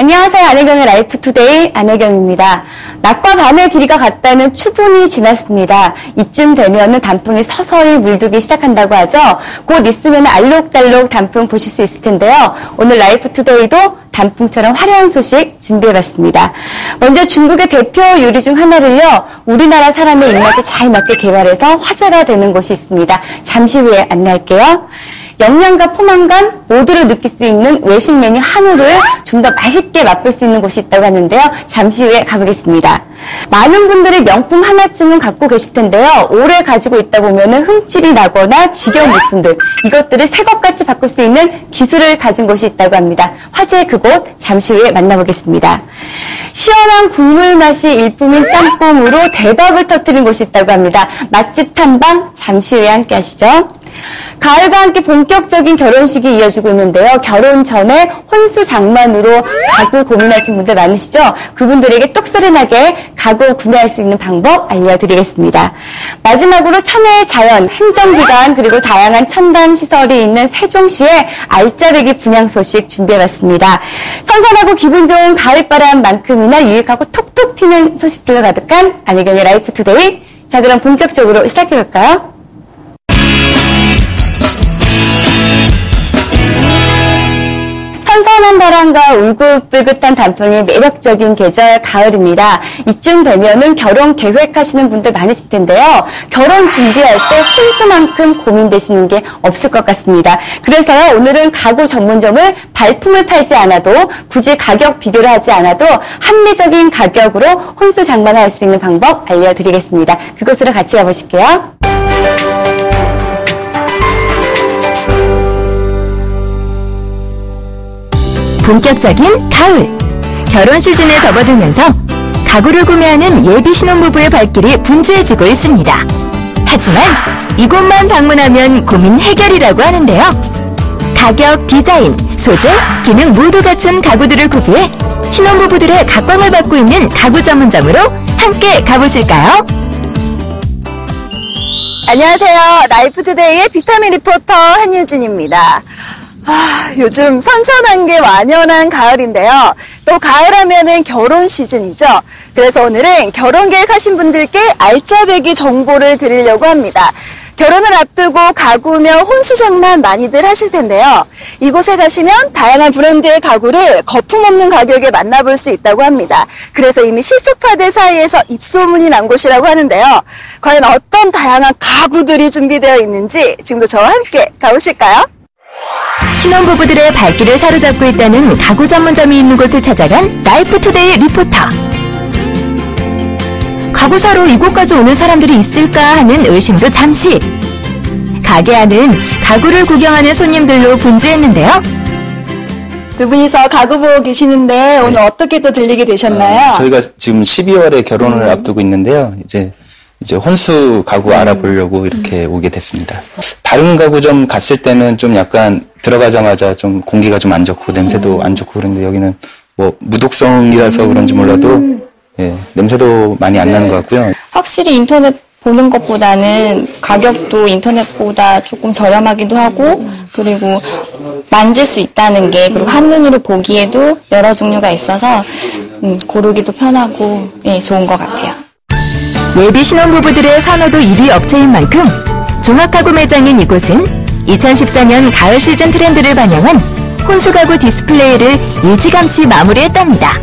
안녕하세요. 안혜경의 라이프투데이 안혜경입니다. 낮과 밤의 길이가 같다는 추분이 지났습니다. 이쯤 되면은 단풍이 서서히 물들기 시작한다고 하죠. 곧 있으면 알록달록 단풍 보실 수 있을 텐데요. 오늘 라이프투데이도 단풍처럼 화려한 소식 준비해봤습니다. 먼저 중국의 대표 요리 중 하나를요, 우리나라 사람의 입맛에 잘 맞게 개발해서 화제가 되는 곳이 있습니다. 잠시 후에 안내할게요. 영양과 포만감 모두를 느낄 수 있는 외식 메뉴 한우를 좀 더 맛있게 맛볼 수 있는 곳이 있다고 하는데요. 잠시 후에 가보겠습니다. 많은 분들이 명품 하나쯤은 갖고 계실 텐데요. 오래 가지고 있다 보면 흠집이 나거나 지겨운 물품들, 이것들을 새 것같이 바꿀 수 있는 기술을 가진 곳이 있다고 합니다. 화제의 그곳 잠시 후에 만나보겠습니다. 시원한 국물 맛이 일품인 짬뽕으로 대박을 터뜨린 곳이 있다고 합니다. 맛집 탐방 잠시 후에 함께 하시죠. 가을과 함께 본격적인 결혼식이 이어지고 있는데요. 결혼 전에 혼수 장만으로 가구 고민하시는 분들 많으시죠? 그분들에게 똑소리나게 가구 구매할 수 있는 방법 알려드리겠습니다. 마지막으로 천혜의 자연, 행정기관 그리고 다양한 첨단 시설이 있는 세종시의 알짜배기 분양 소식 준비해봤습니다. 선선하고 기분 좋은 가을바람만큼이나 유익하고 톡톡 튀는 소식들로 가득한 안혜경의 라이프투데이. 자, 그럼 본격적으로 시작해볼까요? 선선한 바람과 울긋불긋한 단풍이 매력적인 계절 가을입니다. 이쯤 되면은 결혼 계획하시는 분들 많으실 텐데요. 결혼 준비할 때 혼수만큼 고민되시는 게 없을 것 같습니다. 그래서요, 오늘은 가구 전문점을 발품을 팔지 않아도 굳이 가격 비교를 하지 않아도 합리적인 가격으로 혼수 장만할 수 있는 방법 알려드리겠습니다. 그곳으로 같이 가보실게요. 본격적인 가을! 결혼 시즌에 접어들면서 가구를 구매하는 예비 신혼부부의 발길이 분주해지고 있습니다. 하지만 이곳만 방문하면 고민 해결이라고 하는데요. 가격, 디자인, 소재, 기능 모두 갖춘 가구들을 구비해 신혼부부들의 각광을 받고 있는 가구 전문점으로 함께 가보실까요? 안녕하세요. 라이프투데이의 비타민 리포터 한유진입니다. 요즘 선선한 게 완연한 가을인데요. 또 가을하면은 결혼 시즌이죠. 그래서 오늘은 결혼 계획하신 분들께 알짜배기 정보를 드리려고 합니다. 결혼을 앞두고 가구며 혼수 장만 많이들 하실 텐데요. 이곳에 가시면 다양한 브랜드의 가구를 거품 없는 가격에 만나볼 수 있다고 합니다. 그래서 이미 실속파들 사이에서 입소문이 난 곳이라고 하는데요. 과연 어떤 다양한 가구들이 준비되어 있는지 지금도 저와 함께 가보실까요? 신혼부부들의 발길을 사로잡고 있다는 가구 전문점이 있는 곳을 찾아간 라이프투데이 리포터. 가구 사러 이곳까지 오는 사람들이 있을까 하는 의심도 잠시. 가게 안은 가구를 구경하는 손님들로 분주했는데요. 두 분이서 가구 보고 계시는데 오늘 어떻게 또 들리게 되셨나요? 저희가 지금 12월에 결혼을 앞두고 있는데요. 이제 혼수 가구 알아보려고 이렇게 오게 됐습니다. 다른 가구점 갔을 때는 좀 약간 들어가자마자 좀 공기가 좀 안 좋고 냄새도 안 좋고 그런데 여기는 뭐 무독성이라서 그런지 몰라도 냄새도 많이 안 나는 것 같고요. 확실히 인터넷 보는 것보다는 가격도 인터넷보다 조금 저렴하기도 하고 그리고 만질 수 있다는 게 그리고 한눈으로 보기에도 여러 종류가 있어서 고르기도 편하고 좋은 것 같아요. 예비 신혼부부들의 선호도 1위 업체인 만큼 종합가구 매장인 이곳은 2014년 가을 시즌 트렌드를 반영한 혼수가구 디스플레이를 일찌감치 마무리했답니다.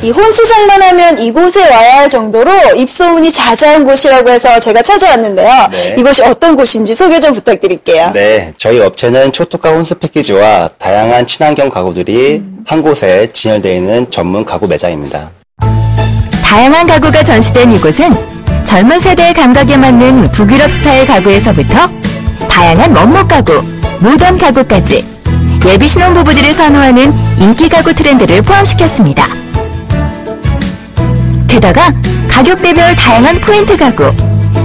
이 혼수 장만하면 이곳에 와야 할 정도로 입소문이 자자한 곳이라고 해서 제가 찾아왔는데요. 네. 이곳이 어떤 곳인지 소개 좀 부탁드릴게요. 네, 저희 업체는 초특가 혼수 패키지와 다양한 친환경 가구들이 한 곳에 진열되어 있는 전문 가구 매장입니다. 다양한 가구가 전시된 이곳은 젊은 세대의 감각에 맞는 북유럽 스타일 가구에서부터 다양한 원목 가구, 모던 가구까지 예비 신혼부부들이 선호하는 인기 가구 트렌드를 포함시켰습니다. 게다가 가격대별 다양한 포인트 가구,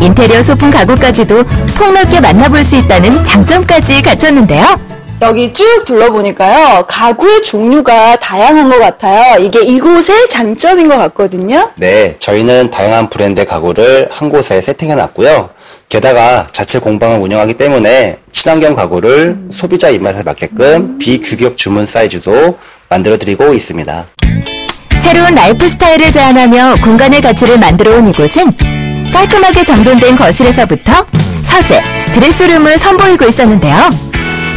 인테리어 소품 가구까지도 폭넓게 만나볼 수 있다는 장점까지 갖췄는데요. 여기 쭉 둘러보니까요. 가구의 종류가 다양한 것 같아요. 이게 이곳의 장점인 것 같거든요. 네, 저희는 다양한 브랜드의 가구를 한 곳에 세팅해 놨고요. 게다가 자체 공방을 운영하기 때문에 친환경 가구를 소비자 입맛에 맞게끔 비규격 주문 사이즈도 만들어드리고 있습니다. 새로운 라이프 스타일을 제안하며 공간의 가치를 만들어 온 이곳은 깔끔하게 정돈된 거실에서부터 서재, 드레스룸을 선보이고 있었는데요.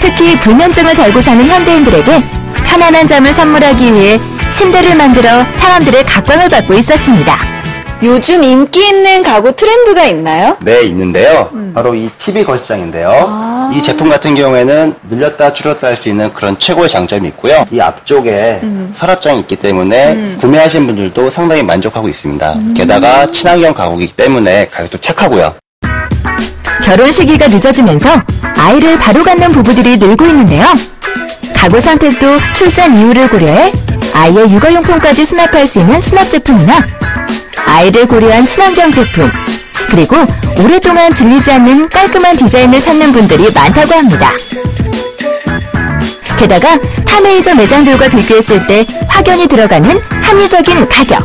특히 불면증을 달고 사는 현대인들에게 편안한 잠을 선물하기 위해 침대를 만들어 사람들의 각광을 받고 있었습니다. 요즘 인기 있는 가구 트렌드가 있나요? 네, 있는데요. 바로 이 TV 거실장인데요. 이 제품 같은 경우에는 늘렸다 줄였다 할 수 있는 그런 최고의 장점이 있고요. 이 앞쪽에 서랍장이 있기 때문에 구매하신 분들도 상당히 만족하고 있습니다. 게다가 친환경 가구이기 때문에 가격도 착하고요. 결혼 시기가 늦어지면서 아이를 바로 갖는 부부들이 늘고 있는데요. 가구 선택도 출산 이유를 고려해 아이의 육아용품까지 수납할 수 있는 수납 제품이나 아이를 고려한 친환경 제품, 그리고 오랫동안 질리지 않는 깔끔한 디자인을 찾는 분들이 많다고 합니다. 게다가 타 메이저 매장들과 비교했을 때 확연히 들어가는 합리적인 가격.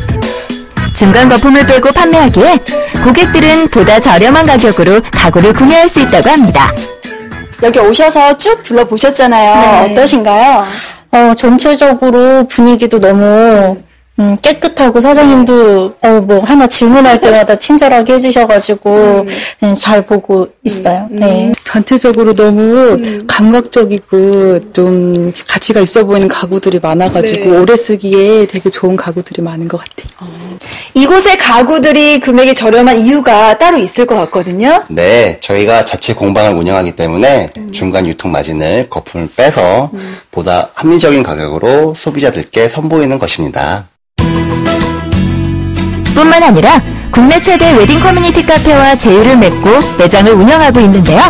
중간 거품을 빼고 판매하기에 고객들은 보다 저렴한 가격으로 가구를 구매할 수 있다고 합니다. 여기 오셔서 쭉 둘러보셨잖아요. 네. 어떠신가요? 전체적으로 분위기도 너무 깨끗하고 사장님도 뭐 하나 질문할 때마다 친절하게 해주셔가지고 잘 보고 있어요. 네. 전체적으로 너무 감각적이고 좀 가치가 있어 보이는 가구들이 많아가지고 오래 쓰기에 되게 좋은 가구들이 많은 것 같아요. 이곳의 가구들이 금액이 저렴한 이유가 따로 있을 것 같거든요. 네, 저희가 자체 공방을 운영하기 때문에 중간 유통 마진을 거품을 빼서 보다 합리적인 가격으로 소비자들께 선보이는 것입니다. 뿐만 아니라 국내 최대 웨딩 커뮤니티 카페와 제휴를 맺고 매장을 운영하고 있는데요.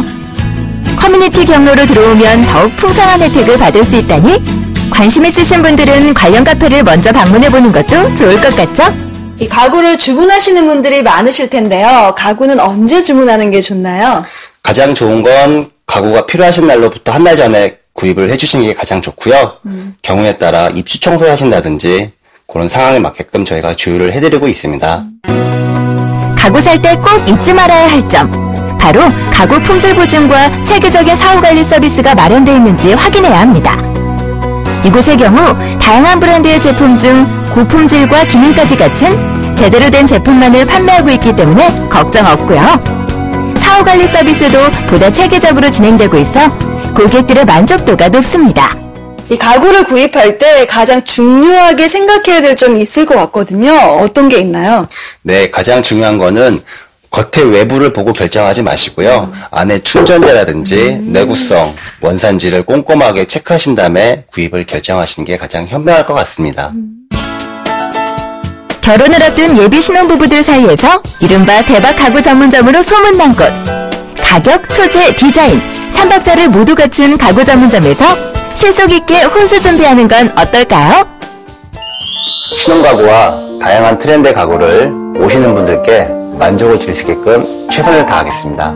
커뮤니티 경로로 들어오면 더욱 풍성한 혜택을 받을 수 있다니 관심 있으신 분들은 관련 카페를 먼저 방문해보는 것도 좋을 것 같죠? 이 가구를 주문하시는 분들이 많으실 텐데요. 가구는 언제 주문하는 게 좋나요? 가장 좋은 건 가구가 필요하신 날로부터 한 달 전에 구입을 해주시는 게 가장 좋고요. 경우에 따라 입주 청소를 하신다든지 그런 상황에 맞게끔 저희가 조율을 해드리고 있습니다. 가구 살 때 꼭 잊지 말아야 할 점. 바로 가구 품질 보증과 체계적인 사후관리 서비스가 마련되어 있는지 확인해야 합니다. 이곳의 경우 다양한 브랜드의 제품 중 고품질과 기능까지 갖춘 제대로 된 제품만을 판매하고 있기 때문에 걱정 없고요. 사후관리 서비스도 보다 체계적으로 진행되고 있어 고객들의 만족도가 높습니다. 이 가구를 구입할 때 가장 중요하게 생각해야 될 점이 있을 것 같거든요. 어떤 게 있나요? 네, 가장 중요한 거는 겉의 외부를 보고 결정하지 마시고요. 안에 충전재라든지 내구성, 원산지를 꼼꼼하게 체크하신 다음에 구입을 결정하시는 게 가장 현명할 것 같습니다. 결혼을 앞둔 예비 신혼부부들 사이에서 이른바 대박 가구 전문점으로 소문난 곳. 가격, 소재, 디자인, 3박자를 모두 갖춘 가구 전문점에서 실속 있게 혼수 준비하는 건 어떨까요? 신혼가구와 다양한 트렌드 가구를 오시는 분들께 만족을 드릴 수 있게끔 최선을 다하겠습니다.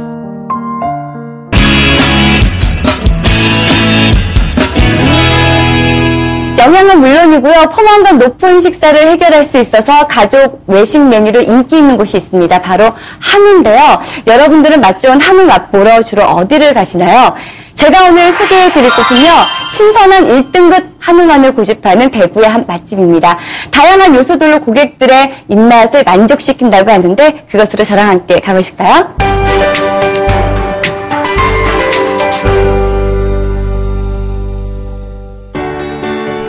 영양은 물론이고요. 포만감 높은 식사를 해결할 수 있어서 가족 외식 메뉴로 인기 있는 곳이 있습니다. 바로 한우인데요. 여러분들은 맛 좋은 한우 맛보러 주로 어디를 가시나요? 제가 오늘 소개해드릴 곳은요. 신선한 1등급 한우만을 고집하는 대구의 한 맛집입니다. 다양한 요소들로 고객들의 입맛을 만족시킨다고 하는데 그것으로 저랑 함께 가보실까요?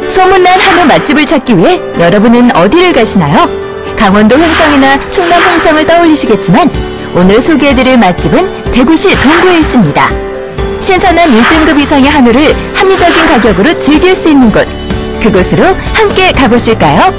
소문난 한우 맛집을 찾기 위해 여러분은 어디를 가시나요? 강원도 횡성이나 충남 홍성을 떠올리시겠지만 오늘 소개해드릴 맛집은 대구시 동구에 있습니다. 신선한 1등급 이상의 한우를 합리적인 가격으로 즐길 수 있는 곳. 그곳으로 함께 가보실까요?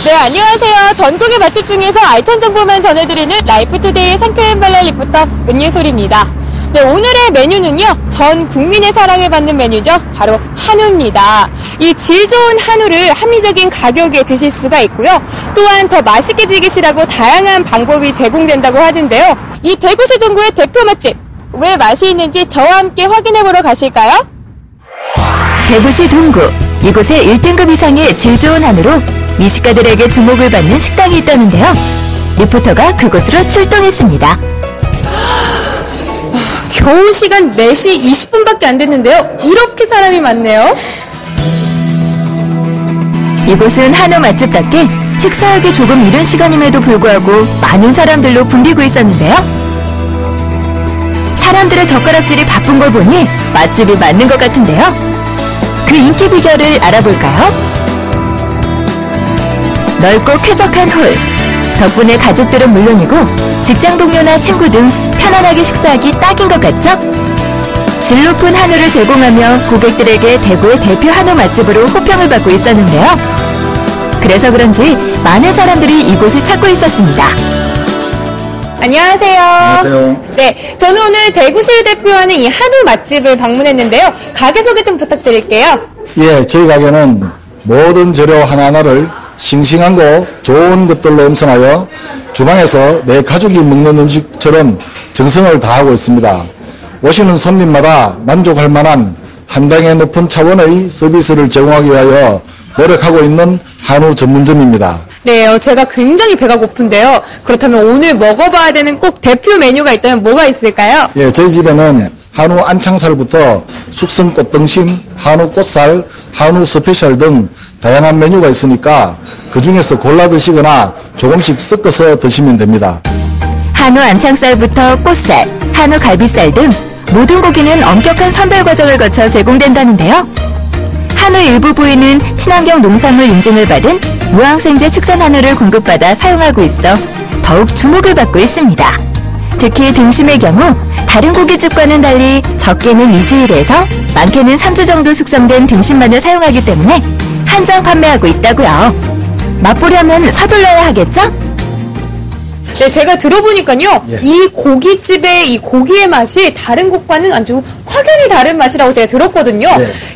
네, 안녕하세요. 전국의 맛집 중에서 알찬 정보만 전해드리는 라이프투데이의 상쾌한 발랄 리포터 은예솔입니다. 네, 오늘의 메뉴는요, 전 국민의 사랑을 받는 메뉴죠. 바로 한우입니다. 이 질 좋은 한우를 합리적인 가격에 드실 수가 있고요. 또한 더 맛있게 즐기시라고 다양한 방법이 제공된다고 하는데요. 이 대구시 동구의 대표 맛집, 왜 맛이 있는지 저와 함께 확인해보러 가실까요? 대구시 동구. 이곳에 1등급 이상의 질 좋은 한우로 미식가들에게 주목을 받는 식당이 있다는데요. 리포터가 그곳으로 출동했습니다. 겨우 시간 4시 20분밖에 안 됐는데요. 이렇게 사람이 많네요. 이곳은 한우 맛집답게 식사하기 조금 이른 시간임에도 불구하고 많은 사람들로 붐비고 있었는데요. 사람들의 젓가락질이 바쁜 걸 보니 맛집이 맞는 것 같은데요. 그 인기 비결을 알아볼까요? 넓고 쾌적한 홀. 덕분에 가족들은 물론이고 직장 동료나 친구 등 편안하게 식사하기 딱인 것 같죠? 질 높은 한우를 제공하며 고객들에게 대구의 대표 한우 맛집으로 호평을 받고 있었는데요. 그래서 그런지 많은 사람들이 이곳을 찾고 있었습니다. 안녕하세요. 안녕하세요. 네, 저는 오늘 대구시를 대표하는 이 한우 맛집을 방문했는데요. 가게 소개 좀 부탁드릴게요. 예, 저희 가게는 모든 재료 하나하나를 싱싱한 거 좋은 것들로 엄선하여 주방에서 내 가족이 먹는 음식처럼 정성을 다하고 있습니다. 오시는 손님마다 만족할 만한 한 단계 높은 차원의 서비스를 제공하기 위하여 노력하고 있는 한우 전문점입니다. 네, 제가 굉장히 배가 고픈데요. 그렇다면 오늘 먹어봐야 되는 꼭 대표 메뉴가 있다면 뭐가 있을까요? 예, 저희 집에는 한우 안창살부터 숙성 꽃등심, 한우 꽃살, 한우 스페셜 등 다양한 메뉴가 있으니까 그 중에서 골라 드시거나 조금씩 섞어서 드시면 됩니다. 한우 안창살부터 꽃살, 한우 갈비살 등 모든 고기는 엄격한 선별 과정을 거쳐 제공된다는데요. 한우 일부 부위는 친환경 농산물 인증을 받은 무항생제 축전 한우를 공급받아 사용하고 있어 더욱 주목을 받고 있습니다. 특히 등심의 경우 다른 고깃집과는 달리 적게는 2주일에서 많게는 3주 정도 숙성된 등심만을 사용하기 때문에 한정 판매하고 있다고요. 맛보려면 서둘러야 하겠죠? 네, 제가 들어보니까요. 이 고깃집의 이 고기의 맛이 다른 곳과는 아주 확연히 다른 맛이라고 제가 들었거든요.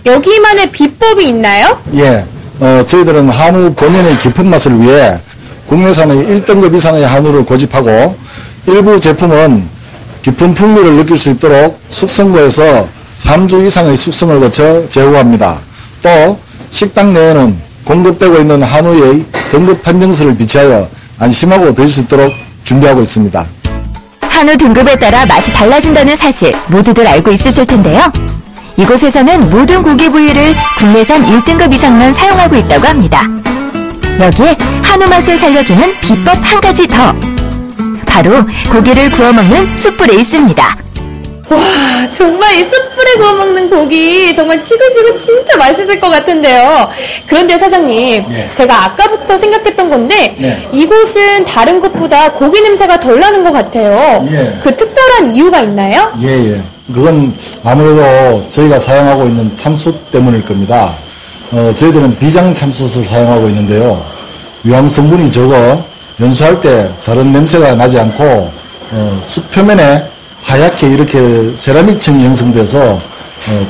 여기만의 비법이 있나요? 예, 저희들은 한우 본연의 깊은 맛을 위해 국내산의 1등급 이상의 한우를 고집하고 일부 제품은 깊은 풍미를 느낄 수 있도록 숙성고에서 3주 이상의 숙성을 거쳐 제공합니다. 또 식당 내에는 공급되고 있는 한우의 등급 판정서를 비치하여 안심하고 드실 수 있도록 준비하고 있습니다. 한우 등급에 따라 맛이 달라진다는 사실 모두들 알고 있으실 텐데요. 이곳에서는 모든 고기 부위를 국내산 1등급 이상만 사용하고 있다고 합니다. 여기에 한우 맛을 살려주는 비법 한 가지 더. 바로 고기를 구워 먹는 숯불에 있습니다. 와, 정말 이 숯불에 구워 먹는 고기 정말 지글지글 진짜 맛있을 것 같은데요. 그런데 사장님, 제가 아까부터 생각했던 건데 이곳은 다른 곳보다 고기 냄새가 덜 나는 것 같아요. 그 특별한 이유가 있나요? 예. 그건 아무래도 저희가 사용하고 있는 참숯 때문일 겁니다. 저희들은 비장 참숯을 사용하고 있는데요. 유황 성분이 적어 연수할 때 다른 냄새가 나지 않고 숯 표면에 하얗게 이렇게 세라믹층이 형성돼서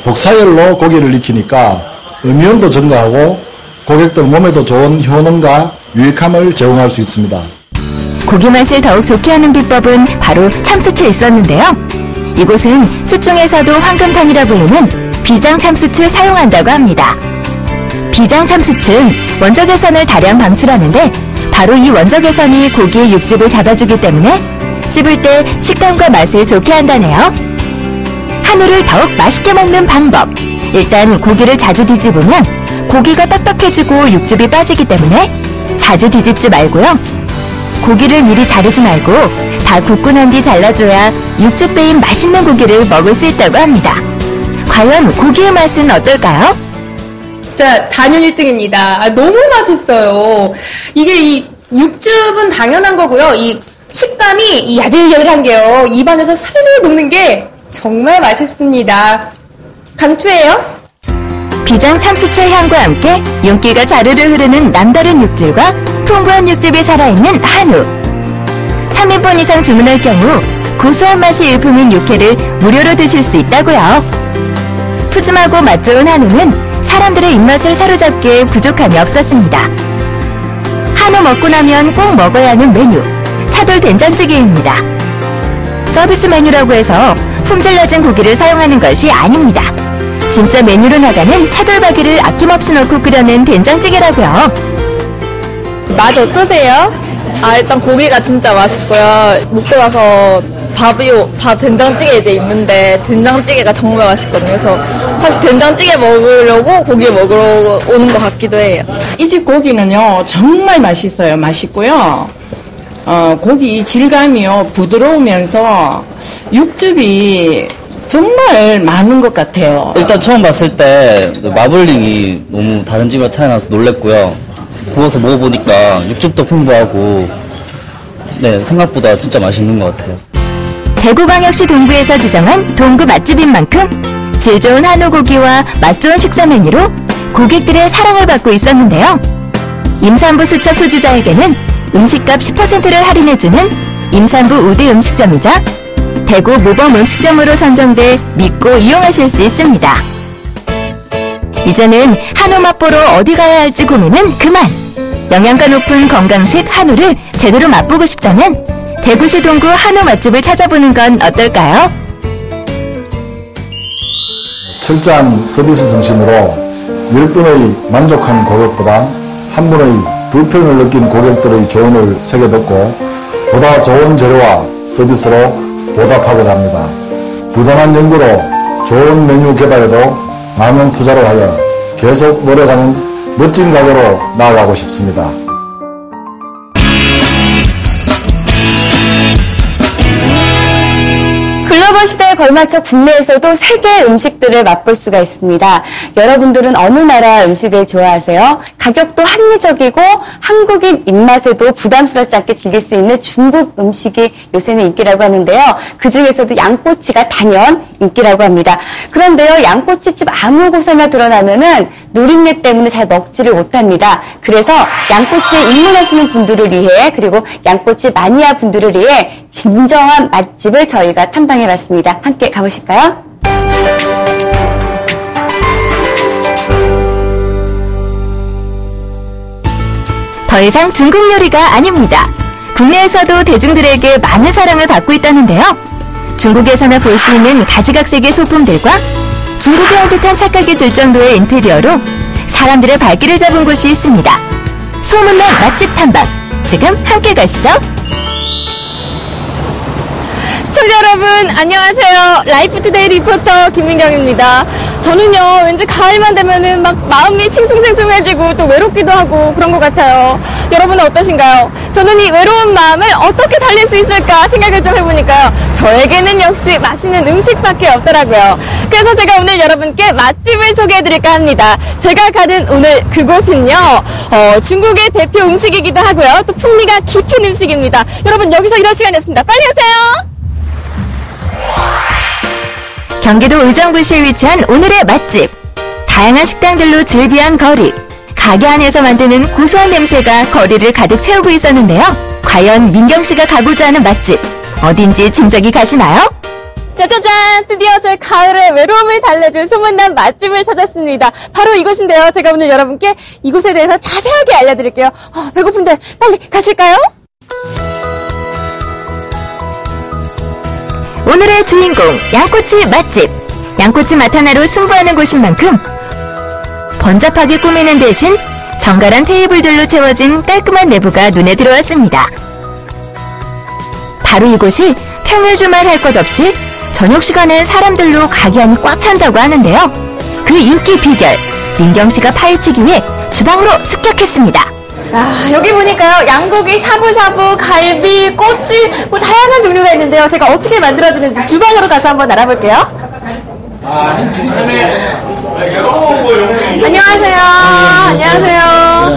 복사열로 고기를 익히니까 음이온도 증가하고 고객들 몸에도 좋은 효능과 유익함을 제공할 수 있습니다. 고기 맛을 더욱 좋게 하는 비법은 바로 참숯에 있었는데요. 이곳은 숯 중에서도 황금탄이라 부르는 비장 참숯을 사용한다고 합니다. 비장 참숯은 원적 개선을 다량 방출하는데 바로 이 원적 개선이 고기의 육즙을 잡아주기 때문에 씹을 때 식감과 맛을 좋게 한다네요. 한우를 더욱 맛있게 먹는 방법. 일단 고기를 자주 뒤집으면 고기가 딱딱해지고 육즙이 빠지기 때문에 자주 뒤집지 말고요. 고기를 미리 자르지 말고 다 굽고 난 뒤 잘라줘야 육즙 빼인 맛있는 고기를 먹을 수 있다고 합니다. 과연 고기의 맛은 어떨까요? 자, 단연 1등입니다. 너무 맛있어요. 이게 이 육즙은 당연한 거고요. 이 식감이 이 야들야들한 게요. 입안에서 살살 녹는 게 정말 맛있습니다. 강추해요. 비장 참숯의 향과 함께 윤기가 자르르 흐르는 남다른 육질과 풍부한 육즙이 살아있는 한우. 3인분 이상 주문할 경우 고소한 맛이 일품인 육회를 무료로 드실 수 있다고요. 푸짐하고 맛 좋은 한우는 사람들의 입맛을 사로잡기에 부족함이 없었습니다. 한우 먹고 나면 꼭 먹어야 하는 메뉴, 차돌 된장찌개입니다. 서비스 메뉴라고 해서 품질 낮은 고기를 사용하는 것이 아닙니다. 진짜 메뉴로 나가는 차돌박이를 아낌없이 넣고 끓여낸 된장찌개라고요. 맛 어떠세요? 일단 고기가 진짜 맛있고요. 먹고 나서 밥 된장찌개 이제 있는데 된장찌개가 정말 맛있거든요. 그래서 사실 된장찌개 먹으려고 고기 먹으러 오는 것 같기도 해요. 이 집 고기는요, 정말 맛있어요. 맛있고요. 고기 질감이요, 부드러우면서 육즙이 정말 많은 것 같아요. 일단 처음 봤을 때 마블링이 너무 다른 집이랑 차이 나서 놀랬고요. 구워서 먹어보니까 육즙도 풍부하고 네, 생각보다 진짜 맛있는 것 같아요. 대구광역시 동구에서 지정한 동구 맛집인 만큼 질 좋은 한우 고기와 맛 좋은 식사 메뉴로 고객들의 사랑을 받고 있었는데요. 임산부 수첩 소지자에게는 음식값 10%를 할인해주는 임산부 우대 음식점이자 대구 모범 음식점으로 선정돼 믿고 이용하실 수 있습니다. 이제는 한우 맛보러 어디 가야 할지 고민은 그만! 영양가 높은 건강식 한우를 제대로 맛보고 싶다면 대구시 동구 한우 맛집을 찾아보는 건 어떨까요? 철저한 서비스 정신으로 10분의 만족한 고객보다 한 분의 불평을 느낀 고객들의 조언을 새겨듣고 보다 좋은 재료와 서비스로 보답하고자 합니다. 부단한 연구로 좋은 메뉴 개발에도 많은 투자를 하여 계속 노력하는 멋진 가게로 나아가고 싶습니다. 글로벌 시대에 걸맞춰 국내에서도 세계 음식들을 맛볼 수가 있습니다. 여러분들은 어느 나라 음식을 좋아하세요? 가격도 합리적이고 한국인 입맛에도 부담스럽지 않게 즐길 수 있는 중국 음식이 요새는 인기라고 하는데요. 그 중에서도 양꼬치가 단연 인기라고 합니다. 그런데요, 양꼬치집 아무 곳에나 드러나면은 누린내 때문에 잘 먹지를 못합니다. 그래서 양꼬치에 입문하시는 분들을 위해, 그리고 양꼬치 마니아 분들을 위해 진정한 맛집을 저희가 탐방해봤습니다. 함께 가보실까요? 더 이상 중국 요리가 아닙니다. 국내에서도 대중들에게 많은 사랑을 받고 있다는데요. 중국에서나 볼 수 있는 가지각색의 소품들과 중국에 온 듯한 착각이 들 정도의 인테리어로 사람들의 발길을 잡은 곳이 있습니다. 소문난 맛집 탐방, 지금 함께 가시죠. 시청자 여러분 안녕하세요. 라이프투데이 리포터 김민경입니다. 저는요 왠지 가을만 되면은 막 마음이 싱숭생숭해지고 또 외롭기도 하고 그런 것 같아요. 여러분은 어떠신가요? 저는 이 외로운 마음을 어떻게 달랠 수 있을까 생각을 좀 해보니까요, 저에게는 역시 맛있는 음식밖에 없더라고요. 그래서 제가 오늘 여러분께 맛집을 소개해드릴까 합니다. 제가 가는 오늘 그곳은요, 중국의 대표 음식이기도 하고요, 또 풍미가 깊은 음식입니다. 여러분 여기서 이럴 시간이 없습니다. 빨리 오세요. 경기도 의정부시에 위치한 오늘의 맛집. 다양한 식당들로 즐비한 거리. 가게 안에서 만드는 고소한 냄새가 거리를 가득 채우고 있었는데요. 과연 민경씨가 가고자 하는 맛집, 어딘지 짐작이 가시나요? 짜자잔! 드디어 제 가을의 외로움을 달래줄 소문난 맛집을 찾았습니다. 바로 이곳인데요. 제가 오늘 여러분께 이곳에 대해서 자세하게 알려드릴게요. 배고픈데 빨리 가실까요? 오늘의 주인공, 양꼬치 맛집. 양꼬치 맛 하나로 승부하는 곳인 만큼 번잡하게 꾸미는 대신 정갈한 테이블들로 채워진 깔끔한 내부가 눈에 들어왔습니다. 바로 이곳이 평일 주말 할 것 없이 저녁 시간엔 사람들로 가게 안이 꽉 찬다고 하는데요. 그 인기 비결, 민경씨가 파헤치기 위해 주방으로 습격했습니다. 여기 보니까요, 양고기, 샤브샤브, 갈비, 꼬치, 뭐 다양한 종류가 있는데요. 제가 어떻게 만들어지는지 주방으로 가서 한번 알아볼게요. 안녕하세요. 안녕하세요.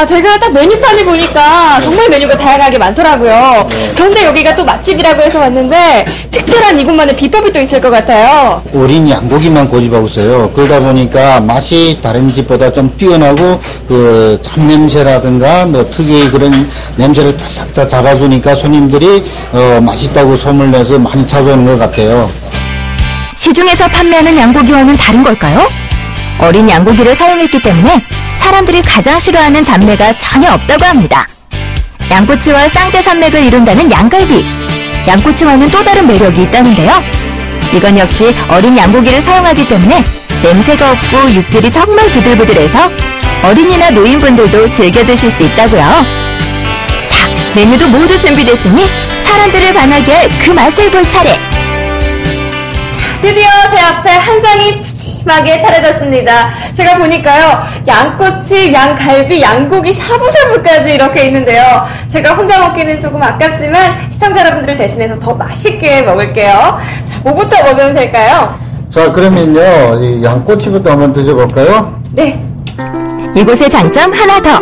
제가 딱 메뉴판을 보니까 정말 메뉴가 다양하게 많더라고요. 그런데 여기가 또 맛집이라고 해서 왔는데 특별한 이곳만의 비법이 또 있을 것 같아요. 우린 양고기만 고집하고 있어요. 그러다 보니까 맛이 다른 집보다 좀 뛰어나고 그 잡냄새라든가 뭐 특유의 그런 냄새를 싹 다 잡아주니까 손님들이 맛있다고 소문내서 많이 찾아오는 것 같아요. 시중에서 판매하는 양고기와는 다른 걸까요? 어린 양고기를 사용했기 때문에 사람들이 가장 싫어하는 잡내가 전혀 없다고 합니다. 양꼬치와 쌍대 산맥을 이룬다는 양갈비. 양꼬치와는 또 다른 매력이 있다는데요. 이건 역시 어린 양고기를 사용하기 때문에 냄새가 없고 육질이 정말 부들부들해서 어린이나 노인분들도 즐겨 드실 수 있다고요. 자, 메뉴도 모두 준비됐으니 사람들을 반하게 할 그 맛을 볼 차례. 드디어 제 앞에 한 상이 푸짐하게 차려졌습니다. 제가 보니까요, 양꼬치, 양갈비, 양고기, 샤브샤브까지 이렇게 있는데요. 제가 혼자 먹기는 조금 아깝지만 시청자 여러분들 대신해서 더 맛있게 먹을게요. 자, 뭐부터 먹으면 될까요? 자, 그러면요, 이 양꼬치부터 한번 드셔볼까요? 네. 이곳의 장점 하나 더.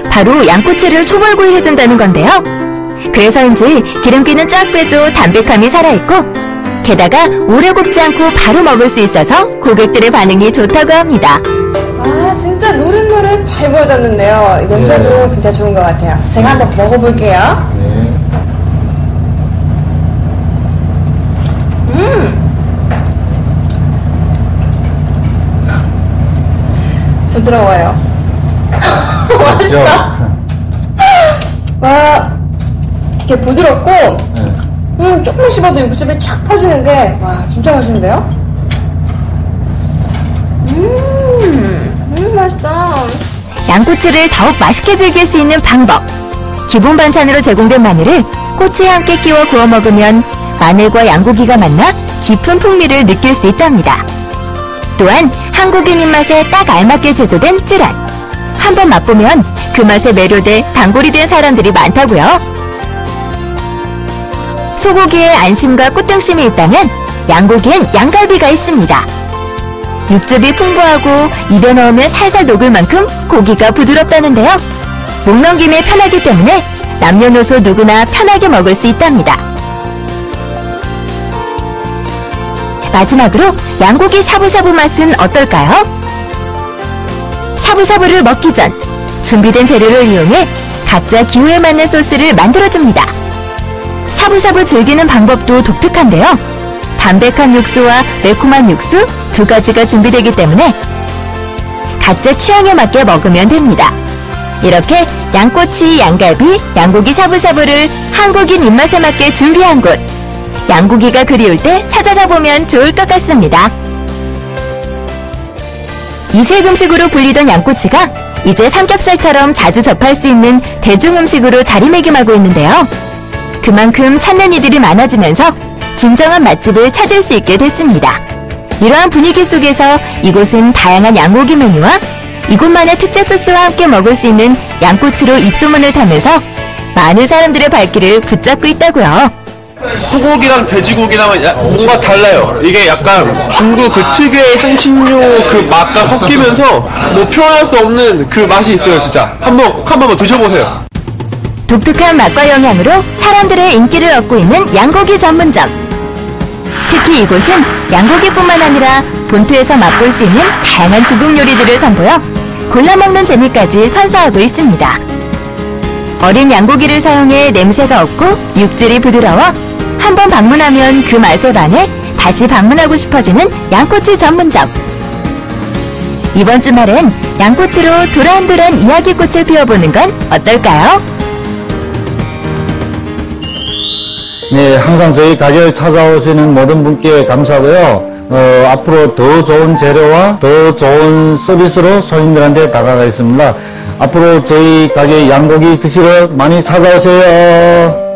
바로 양꼬치를 초벌구이 해준다는 건데요. 그래서인지 기름기는 쫙 빼줘 담백함이 살아있고, 게다가 오래 굽지 않고 바로 먹을 수 있어서 고객들의 반응이 좋다고 합니다. 아, 진짜 노릇노릇 잘 구워졌는데요. 냄새도 진짜 좋은 것 같아요. 제가 한번 먹어볼게요. 부드러워요. 맛있다. 와, 이게 부드럽고, 조금만 씹어도 육즙이 쫙 퍼지는 게, 와, 진짜 맛있는데요? 맛있다. 양꼬치를 더욱 맛있게 즐길 수 있는 방법. 기본 반찬으로 제공된 마늘을 꼬치에 함께 끼워 구워 먹으면 마늘과 양고기가 만나 깊은 풍미를 느낄 수 있답니다. 또한 한국인 입맛에 딱 알맞게 제조된 쯔란. 한번 맛보면 그 맛에 매료돼 단골이 된 사람들이 많다고요. 소고기에 안심과 꽃등심이 있다면 양고기엔 양갈비가 있습니다. 육즙이 풍부하고 입에 넣으면 살살 녹을 만큼 고기가 부드럽다는데요. 목 넘김에 편하기 때문에 남녀노소 누구나 편하게 먹을 수 있답니다. 마지막으로 양고기 샤브샤브 맛은 어떨까요? 샤브샤브를 먹기 전 준비된 재료를 이용해 각자 기호에 맞는 소스를 만들어줍니다. 샤브샤브 즐기는 방법도 독특한데요. 담백한 육수와 매콤한 육수 두 가지가 준비되기 때문에 각자 취향에 맞게 먹으면 됩니다. 이렇게 양꼬치, 양갈비, 양고기 샤브샤브를 한국인 입맛에 맞게 준비한 곳. 양고기가 그리울 때 찾아가 보면 좋을 것 같습니다. 이색 음식으로 불리던 양꼬치가 이제 삼겹살처럼 자주 접할 수 있는 대중음식으로 자리매김하고 있는데요. 그만큼 찾는 이들이 많아지면서 진정한 맛집을 찾을 수 있게 됐습니다. 이러한 분위기 속에서 이곳은 다양한 양고기 메뉴와 이곳만의 특제 소스와 함께 먹을 수 있는 양꼬치로 입소문을 타면서 많은 사람들의 발길을 붙잡고 있다고요. 소고기랑 돼지고기랑 뭔가 달라요. 이게 약간 중국 그 특유의 향신료 그 맛과 섞이면서 뭐 표현할 수 없는 그 맛이 있어요, 진짜. 꼭 한번 드셔보세요. 독특한 맛과 영양으로 사람들의 인기를 얻고 있는 양고기 전문점. 특히 이곳은 양고기뿐만 아니라 본토에서 맛볼 수 있는 다양한 중국 요리들을 선보여 골라먹는 재미까지 선사하고 있습니다. 어린 양고기를 사용해 냄새가 없고 육질이 부드러워 한번 방문하면 그 맛에 반해 다시 방문하고 싶어지는 양꼬치 전문점. 이번 주말엔 양꼬치로 도란도란 이야기꽃을 피워보는 건 어떨까요? 네, 항상 저희 가게를 찾아오시는 모든 분께 감사하고요. 앞으로 더 좋은 재료와 더 좋은 서비스로 손님들한테 다가가겠습니다. 앞으로 저희 가게 양고기 드시러 많이 찾아오세요.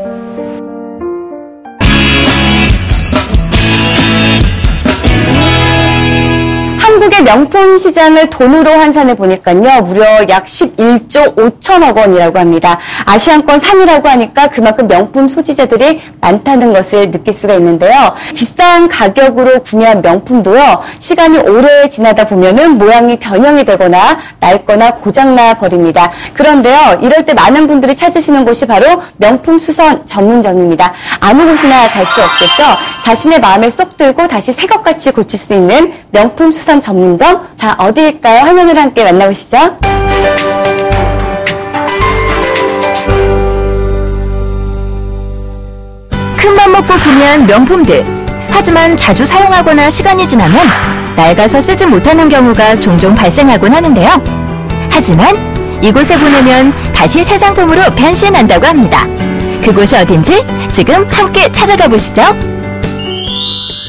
한국의 명품 시장을 돈으로 환산해 보니까요, 무려 약 11조 5천억 원이라고 합니다. 아시안권 3위라고 하니까 그만큼 명품 소지자들이 많다는 것을 느낄 수가 있는데요. 비싼 가격으로 구매한 명품도요, 시간이 오래 지나다 보면은 모양이 변형이 되거나 낡거나 고장나 버립니다. 그런데요, 이럴 때 많은 분들이 찾으시는 곳이 바로 명품 수선 전문점입니다. 아무 곳이나 갈 수 없겠죠. 자신의 마음에 쏙 들고 다시 새것같이 고칠 수 있는 명품 수선 전문점. 자, 어디일까요? 화면을 함께 만나보시죠. 큰맘 먹고 구매한 명품들. 하지만 자주 사용하거나 시간이 지나면 낡아서 쓰지 못하는 경우가 종종 발생하곤 하는데요. 하지만 이곳에 보내면 다시 새 상품으로 변신한다고 합니다. 그곳이 어딘지 지금 함께 찾아가 보시죠.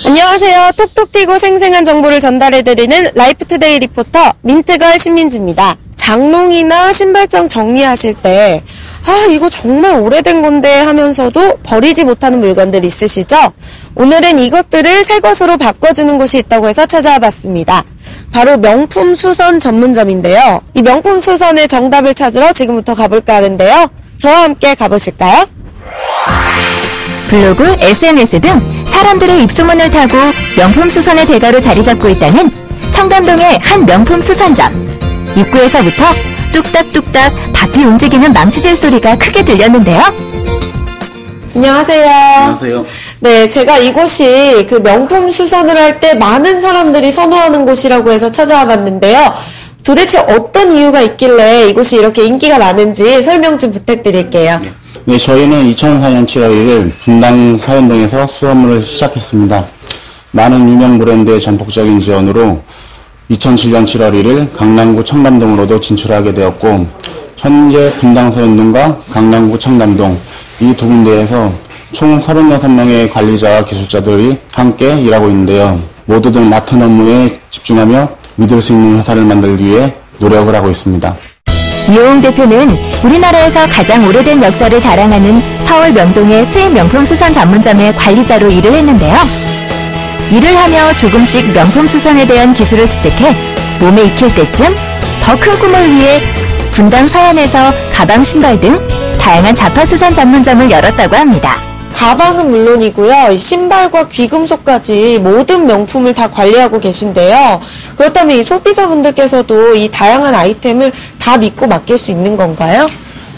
안녕하세요. 톡톡 튀고 생생한 정보를 전달해드리는 라이프투데이 리포터 민트걸 신민지입니다. 장롱이나 신발장 정리하실 때 이거 정말 오래된 건데 하면서도 버리지 못하는 물건들 있으시죠? 오늘은 이것들을 새 것으로 바꿔주는 곳이 있다고 해서 찾아와 봤습니다. 바로 명품 수선 전문점인데요. 이 명품 수선의 정답을 찾으러 지금부터 가볼까 하는데요. 저와 함께 가보실까요? 블로그, SNS 등 사람들의 입소문을 타고 명품 수선의 대가로 자리 잡고 있다는 청담동의 한 명품 수선점. 입구에서부터 뚝딱뚝딱 바삐 움직이는 망치질 소리가 크게 들렸는데요. 안녕하세요. 안녕하세요. 네, 제가 이곳이 그 명품 수선을 할 때 많은 사람들이 선호하는 곳이라고 해서 찾아와 봤는데요. 도대체 어떤 이유가 있길래 이곳이 이렇게 인기가 많은지 설명 좀 부탁드릴게요. 네, 저희는 2004년 7월 1일 분당 서현동에서 수선물을 시작했습니다. 많은 유명 브랜드의 전폭적인 지원으로 2007년 7월 1일 강남구 청담동으로도 진출하게 되었고, 현재 분당 서현동과 강남구 청담동 이 두 군데에서 총 36명의 관리자와 기술자들이 함께 일하고 있는데요. 모두들 맡은 업무에 집중하며 믿을 수 있는 회사를 만들기 위해 노력을 하고 있습니다. 이호웅 대표는 우리나라에서 가장 오래된 역사를 자랑하는 서울 명동의 수입 명품 수선 전문점의 관리자로 일을 했는데요. 일을 하며 조금씩 명품 수선에 대한 기술을 습득해 몸에 익힐 때쯤 더 큰 꿈을 위해 분당 서현에서 가방, 신발 등 다양한 자파 수선 전문점을 열었다고 합니다. 가방은 물론이고요. 신발과 귀금속까지 모든 명품을 다 관리하고 계신데요. 그렇다면 이 소비자분들께서도 이 다양한 아이템을 다 믿고 맡길 수 있는 건가요?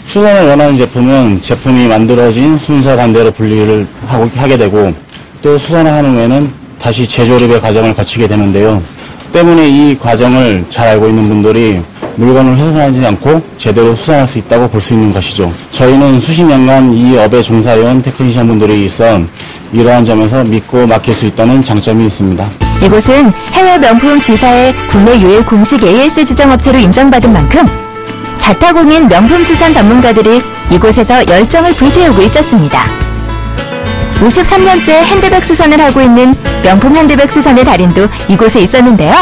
수선을 원하는 제품은 제품이 만들어진 순서 반대로 분리를 하게 되고, 또 수선을 하는 후에는 다시 재조립의 과정을 거치게 되는데요. 때문에 이 과정을 잘 알고 있는 분들이 물건을 훼손하지 않고 제대로 수선할 수 있다고 볼 수 있는 것이죠. 저희는 수십 년간 이 업에 종사해온 테크니션 분들이 있어 이러한 점에서 믿고 맡길 수 있다는 장점이 있습니다. 이곳은 해외 명품 G사의 국내 유일 공식 AS 지정업체로 인정받은 만큼 자타공인 명품 수선 전문가들이 이곳에서 열정을 불태우고 있었습니다. 53년째 핸드백 수선을 하고 있는 명품 핸드백 수선의 달인도 이곳에 있었는데요.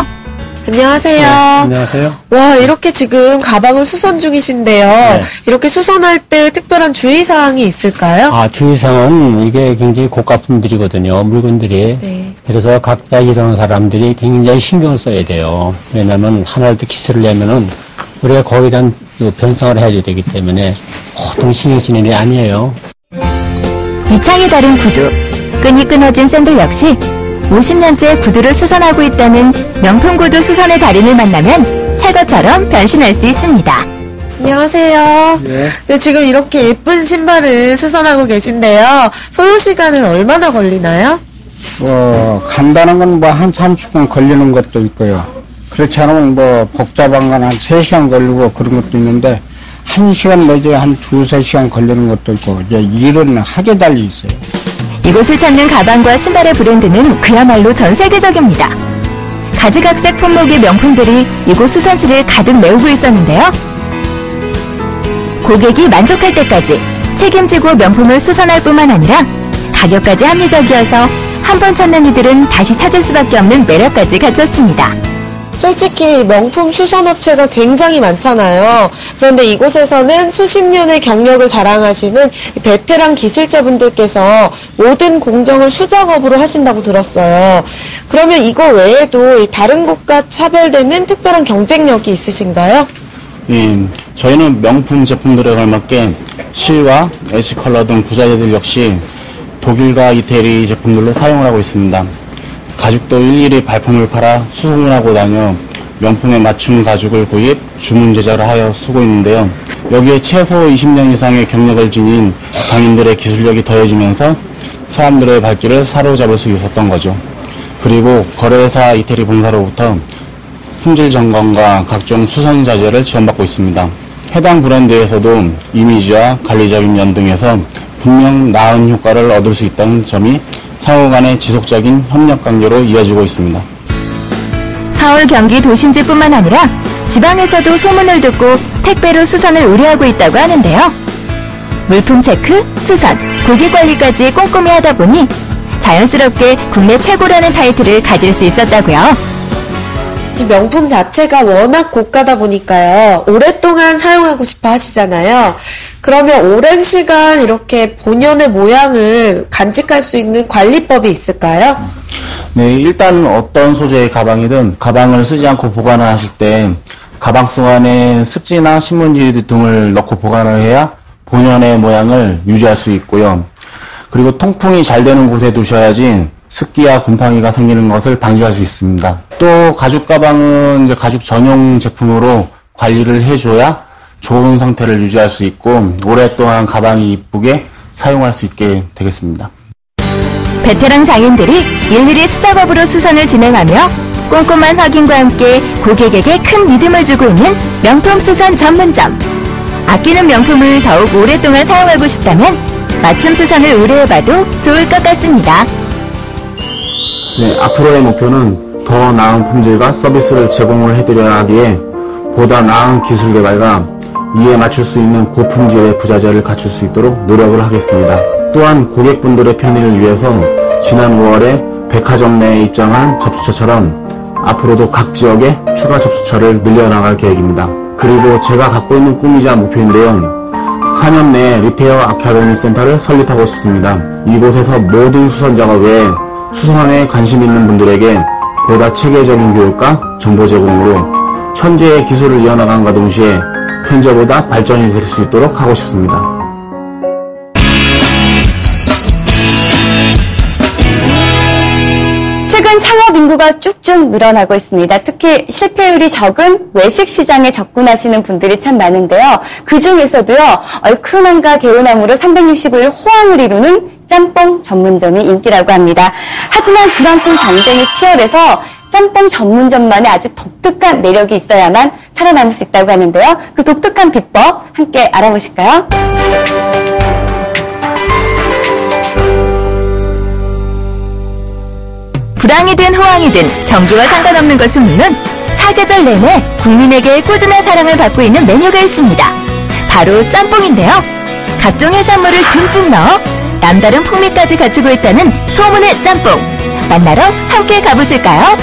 안녕하세요. 네, 안녕하세요. 와, 이렇게 지금 가방을 수선 중이신데요. 네. 이렇게 수선할 때 특별한 주의사항이 있을까요? 주의사항은 이게 굉장히 고가품들이거든요, 물건들이. 네. 그래서 각자 일하는 사람들이 굉장히 신경을 써야 돼요. 왜냐하면 하나를 더 기술을 내면은 우리가 거기에 대한 변상을 해야 되기 때문에 보통 신경 쓰는 일이 아니에요. 위창이 다른 구두, 끈이 끊어진 샌들 역시 50년째 구두를 수선하고 있다는 명품 구두 수선의 달인을 만나면 새 것처럼 변신할 수 있습니다. 안녕하세요. 네. 네, 지금 이렇게 예쁜 신발을 수선하고 계신데요. 소요 시간은 얼마나 걸리나요? 간단한 건 뭐 한 30분 걸리는 것도 있고요. 그렇지 않으면 뭐 복잡한 건 한 3시간 걸리고 그런 것도 있는데, 1시간 내지 한 2-3시간 걸리는 것도 있고, 이제 일은 하게 달리 있어요. 이곳을 찾는 가방과 신발의 브랜드는 그야말로 전 세계적입니다. 가지각색 품목의 명품들이 이곳 수선실을 가득 메우고 있었는데요. 고객이 만족할 때까지 책임지고 명품을 수선할 뿐만 아니라 가격까지 합리적이어서 한 번 찾는 이들은 다시 찾을 수밖에 없는 매력까지 갖췄습니다. 솔직히 명품 수선업체가 굉장히 많잖아요. 그런데 이곳에서는 수십 년의 경력을 자랑하시는 베테랑 기술자분들께서 모든 공정을 수작업으로 하신다고 들었어요. 그러면 이거 외에도 다른 곳과 차별되는 특별한 경쟁력이 있으신가요? 저희는 명품 제품들에 걸맞게 실과 엣지컬러 등 부자재들 역시 독일과 이태리 제품들로 사용을 하고 있습니다. 가죽도 일일이 발품을 팔아 수송을 하고 다녀 명품에 맞춘 가죽을 구입, 주문 제작을 하여 쓰고 있는데요. 여기에 최소 20년 이상의 경력을 지닌 장인들의 기술력이 더해지면서 사람들의 발길을 사로잡을 수 있었던 거죠. 그리고 거래회사 이태리 본사로부터 품질 점검과 각종 수선 자재를 지원받고 있습니다. 해당 브랜드에서도 이미지와 관리적인 면 등에서 분명 나은 효과를 얻을 수 있다는 점이 상호 간의 지속적인 협력 관계로 이어지고 있습니다. 서울, 경기 도심지뿐만 아니라 지방에서도 소문을 듣고 택배로 수선을 의뢰하고 있다고 하는데요. 물품 체크, 수선, 고객 관리까지 꼼꼼히 하다 보니 자연스럽게 국내 최고라는 타이틀을 가질 수 있었다고요. 이 명품 자체가 워낙 고가다 보니까요. 오랫동안 사용하고 싶어 하시잖아요. 그러면 오랜 시간 이렇게 본연의 모양을 간직할 수 있는 관리법이 있을까요? 네, 일단 어떤 소재의 가방이든 가방을 쓰지 않고 보관을 하실 때 가방 속 안에 습지나 신문지 등을 넣고 보관을 해야 본연의 모양을 유지할 수 있고요. 그리고 통풍이 잘 되는 곳에 두셔야지 습기와 곰팡이가 생기는 것을 방지할 수 있습니다. 또 가죽 가방은 이제 가죽 전용 제품으로 관리를 해줘야 좋은 상태를 유지할 수 있고 오랫동안 가방이 이쁘게 사용할 수 있게 되겠습니다. 베테랑 장인들이 일일이 수작업으로 수선을 진행하며 꼼꼼한 확인과 함께 고객에게 큰 믿음을 주고 있는 명품 수선 전문점. 아끼는 명품을 더욱 오랫동안 사용하고 싶다면 맞춤 수선을 의뢰해봐도 좋을 것 같습니다. 네, 앞으로의 목표는 더 나은 품질과 서비스를 제공을 해드려야 하기에 보다 나은 기술 개발과 이에 맞출 수 있는 고품질의 부자재를 갖출 수 있도록 노력을 하겠습니다. 또한 고객분들의 편의를 위해서 지난 5월에 백화점 내에 입장한 접수처처럼 앞으로도 각 지역에 추가 접수처를 늘려나갈 계획입니다. 그리고 제가 갖고 있는 꿈이자 목표인데요. 4년 내에 리페어 아카데미 센터를 설립하고 싶습니다. 이곳에서 모든 수선 작업 외에 수선에 관심 있는 분들에게 보다 체계적인 교육과 정보 제공으로 현재의 기술을 이어나간과 동시에 현재보다 발전이 될 수 있도록 하고 싶습니다. 최근 창업 인구가 쭉쭉 늘어나고 있습니다. 특히 실패율이 적은 외식 시장에 접근하시는 분들이 참 많은데요. 그 중에서도요, 얼큰함과 개운함으로 365일 호황을 이루는 짬뽕 전문점이 인기라고 합니다. 하지만 그만큼 경쟁이 치열해서 짬뽕 전문점만의 아주 독특한 매력이 있어야만 살아남을 수 있다고 하는데요. 그 독특한 비법 함께 알아보실까요? 불황이든 호황이든 경기와 상관없는 것은 물론 사계절 내내 국민에게 꾸준한 사랑을 받고 있는 메뉴가 있습니다. 바로 짬뽕인데요. 각종 해산물을 듬뿍 넣어 남다른 풍미까지 갖추고 있다는 소문의 짬뽕. 만나러 함께 가보실까요?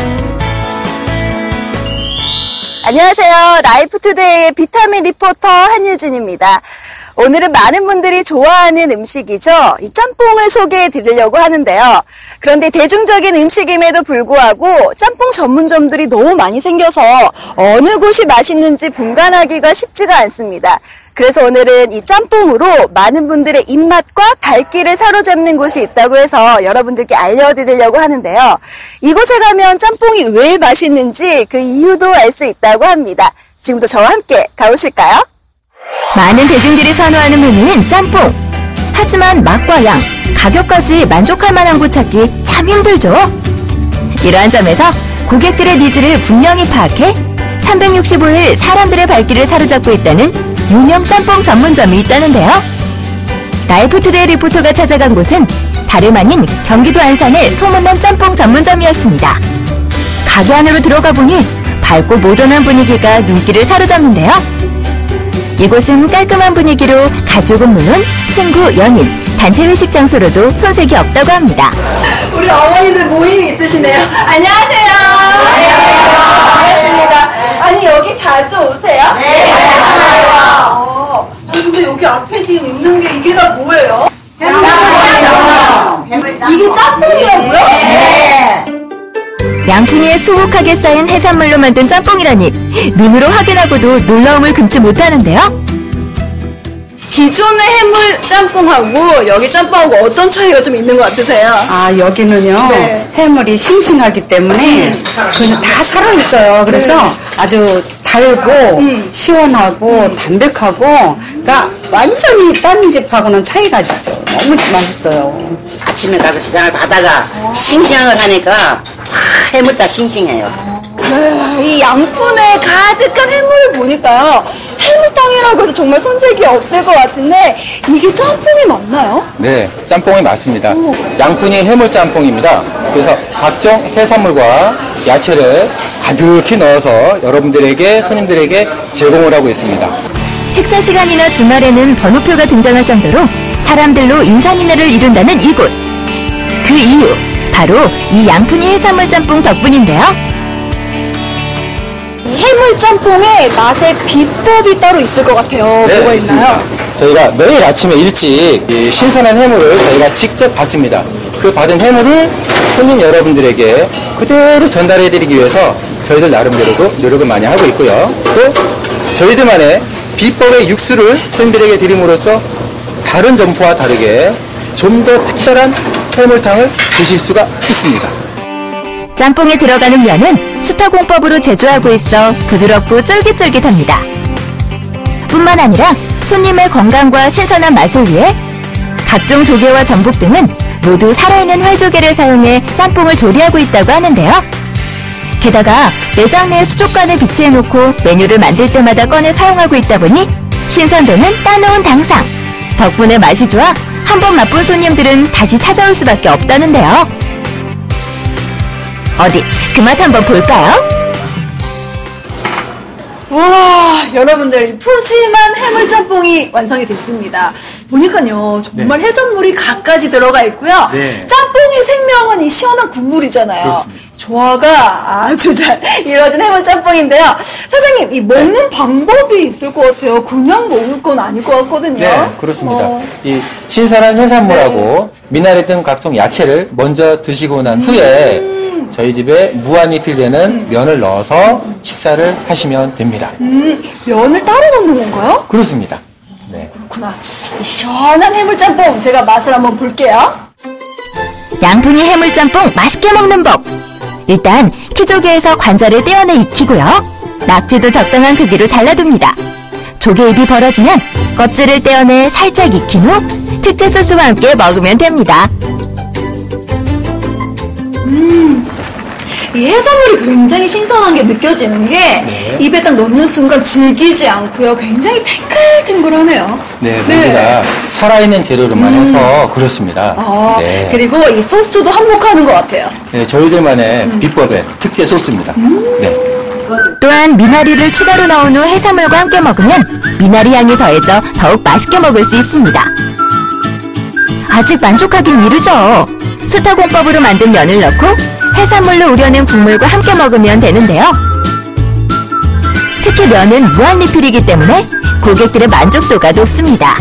안녕하세요. 라이프투데이의 비타민 리포터 한유진입니다. 오늘은 많은 분들이 좋아하는 음식이죠. 이 짬뽕을 소개해 드리려고 하는데요. 그런데 대중적인 음식임에도 불구하고 짬뽕 전문점들이 너무 많이 생겨서 어느 곳이 맛있는지 분간하기가 쉽지가 않습니다. 그래서 오늘은 이 짬뽕으로 많은 분들의 입맛과 발길을 사로잡는 곳이 있다고 해서 여러분들께 알려드리려고 하는데요. 이곳에 가면 짬뽕이 왜 맛있는지 그 이유도 알 수 있다고 합니다. 지금부터 저와 함께 가보실까요? 많은 대중들이 선호하는 메뉴는 짬뽕. 하지만 맛과 양, 가격까지 만족할 만한 곳 찾기 참 힘들죠. 이러한 점에서 고객들의 니즈를 분명히 파악해 365일 사람들의 발길을 사로잡고 있다는 유명 짬뽕 전문점이 있다는데요. 라이프투데이 리포터가 찾아간 곳은 다름 아닌 경기도 안산의 소문난 짬뽕 전문점이었습니다. 가게 안으로 들어가 보니 밝고 모던한 분위기가 눈길을 사로잡는데요. 이곳은 깔끔한 분위기로 가족은 물론 친구, 연인, 단체 회식 장소로도 손색이 없다고 합니다. 우리 어머니들 모임이 있으시네요. 안녕하세요. 반갑습니다. 아니 여기 자주 오세요? 네. 맞아요. 근데 여기 앞에 지금 있는 게 이게 다 뭐예요? 짬뽕이요. 이게 짬뽕이라고요? 네. 양푼위에 수북하게 쌓인 해산물로 만든 짬뽕이라니 눈으로 확인하고도 놀라움을 금치 못하는데요. 기존의 해물 짬뽕하고 여기 짬뽕하고 어떤 차이가 좀 있는 것 같으세요? 아, 여기는요, 네. 해물이 싱싱하기 때문에 그냥 다 살아있어요. 그래서 아주 달고, 시원하고, 담백하고, 그러니까 완전히 다른 집하고는 차이가 있죠. 너무 맛있어요. 아침에 가서 시장을 받아가 싱싱한 걸 하니까 다 해물 다 싱싱해요. 네, 이 양푼에 가득한 해물을 보니까요, 해물탕이라고 해도 정말 손색이 없을 것 같은데 이게 짬뽕이 맞나요? 네, 짬뽕이 맞습니다. 양푼이 해물 짬뽕입니다. 그래서 각종 해산물과 야채를 가득히 넣어서 여러분들에게, 손님들에게 제공을 하고 있습니다. 식사 시간이나 주말에는 번호표가 등장할 정도로 사람들로 인산인해를 이룬다는 이곳. 그 이유, 바로 이 양푼이 해산물 짬뽕 덕분인데요. 이 해물짬뽕의 맛의 비법이 따로 있을 것 같아요. 뭐가 있나요? 저희가 매일 아침에 일찍 이 신선한 해물을 저희가 직접 받습니다. 그 받은 해물을 손님 여러분들에게 그대로 전달해드리기 위해서 저희들 나름대로도 노력을 많이 하고 있고요. 또 저희들만의 비법의 육수를 손님들에게 드림으로써 다른 점포와 다르게 좀 더 특별한 해물탕을 드실 수가 있습니다. 짬뽕에 들어가는 면은 수타공법으로 제조하고 있어 부드럽고 쫄깃쫄깃합니다. 뿐만 아니라 손님의 건강과 신선한 맛을 위해 각종 조개와 전복 등은 모두 살아있는 활조개를 사용해 짬뽕을 조리하고 있다고 하는데요. 게다가 매장 내 수족관에 비치해놓고 메뉴를 만들 때마다 꺼내 사용하고 있다 보니 신선도는 따놓은 당상. 덕분에 맛이 좋아 한 번 맛본 손님들은 다시 찾아올 수밖에 없다는데요. 어디 그 맛 한번 볼까요? 와, 여러분들 이 푸짐한 해물짬뽕이 완성이 됐습니다. 보니까요 정말 해산물이 갖가지 들어가 있고요. 짬뽕의 생명은 이 시원한 국물이잖아요. 그렇습니다. 조화가 아주 잘 이루어진 해물짬뽕인데요. 사장님, 이 먹는 방법이 있을 것 같아요. 그냥 먹을 건 아닐 것 같거든요. 네, 그렇습니다. 이 신선한 해산물하고 미나리 등 각종 야채를 먼저 드시고 난 후에 저희 집에 무한리필되는 면을 넣어서 식사를 하시면 됩니다. 면을 따로 넣는 건가요? 그렇습니다. 네. 그렇구나. 이 시원한 해물짬뽕 제가 맛을 한번 볼게요. 양푼이 해물짬뽕 맛있게 먹는 법. 일단 키조개에서 관자를 떼어내 익히고요. 낙지도 적당한 크기로 잘라둡니다. 조개잎이 벌어지면 껍질을 떼어내 살짝 익힌 후 특제 소스와 함께 먹으면 됩니다. 이 해산물이 굉장히 신선한 게 느껴지는 게 입에 딱 넣는 순간 질기지 않고요. 굉장히 탱글탱글하네요. 네, 모두 다 살아있는 재료로만 해서 그렇습니다. 네. 그리고 이 소스도 한몫하는 것 같아요. 네, 저희들만의 비법의 특제 소스입니다. 네. 또한 미나리를 추가로 넣은 후 해산물과 함께 먹으면 미나리 향이 더해져 더욱 맛있게 먹을 수 있습니다. 아직 만족하긴 이르죠. 수타공법으로 만든 면을 넣고 해산물로 우려낸 국물과 함께 먹으면 되는데요. 특히 면은 무한리필이기 때문에 고객들의 만족도가 높습니다.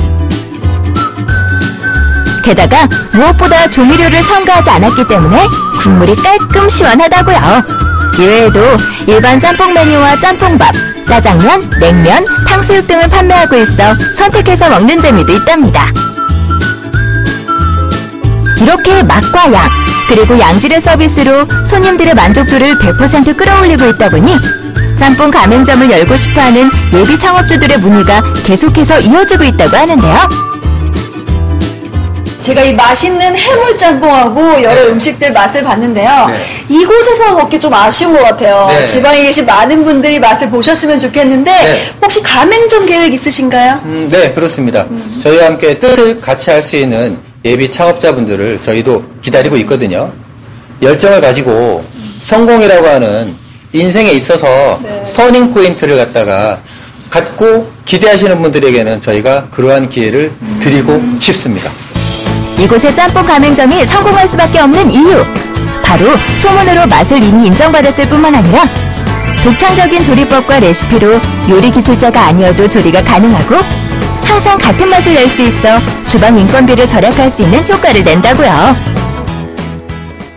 게다가 무엇보다 조미료를 첨가하지 않았기 때문에 국물이 깔끔 시원하다고요. 이외에도 일반 짬뽕 메뉴와 짬뽕밥, 짜장면, 냉면, 탕수육 등을 판매하고 있어 선택해서 먹는 재미도 있답니다. 이렇게 맛과 양, 그리고 양질의 서비스로 손님들의 만족도를 100% 끌어올리고 있다 보니 짬뽕 가맹점을 열고 싶어하는 예비 창업주들의 문의가 계속해서 이어지고 있다고 하는데요. 제가 이 맛있는 해물짬뽕하고 여러 음식들 맛을 봤는데요. 이곳에서 먹기 좀 아쉬운 것 같아요. 지방에 계신 많은 분들이 맛을 보셨으면 좋겠는데 혹시 가맹점 계획 있으신가요? 네, 그렇습니다. 저희와 함께 뜻을 같이 할 수 있는 예비 창업자분들을 저희도 기다리고 있거든요. 열정을 가지고 성공이라고 하는 인생에 있어서 터닝 포인트를 갖고 기대하시는 분들에게는 저희가 그러한 기회를 드리고 싶습니다. 이곳의 짬뽕 가맹점이 성공할 수밖에 없는 이유, 바로 소문으로 맛을 이미 인정받았을 뿐만 아니라 독창적인 조리법과 레시피로 요리 기술자가 아니어도 조리가 가능하고 항상 같은 맛을 낼 수 있어 주방 인건비를 절약할 수 있는 효과를 낸다고요.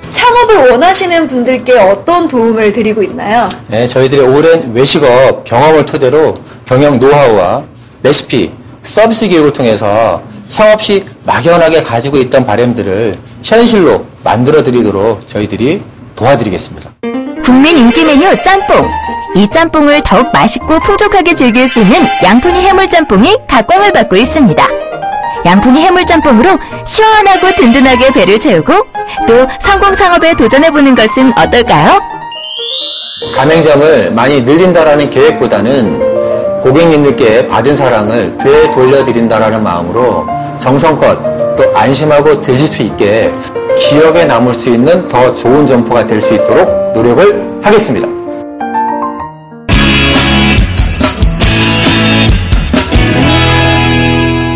창업을 원하시는 분들께 어떤 도움을 드리고 있나요? 네, 저희들의 오랜 외식업 경험을 토대로 경영 노하우와 레시피, 서비스 교육을 통해서 창업 시 막연하게 가지고 있던 바람들을 현실로 만들어드리도록 저희들이 도와드리겠습니다. 국민 인기 메뉴 짬뽕! 이 짬뽕을 더욱 맛있고 풍족하게 즐길 수 있는 양푼이 해물짬뽕이 각광을 받고 있습니다. 양푼이 해물짬뽕으로 시원하고 든든하게 배를 채우고 또 성공 창업에 도전해보는 것은 어떨까요? 가맹점을 많이 늘린다라는 계획보다는 고객님들께 받은 사랑을 되돌려드린다라는 마음으로 정성껏 또 안심하고 드실 수 있게 기억에 남을 수 있는 더 좋은 점포가 될 수 있도록 노력을 하겠습니다.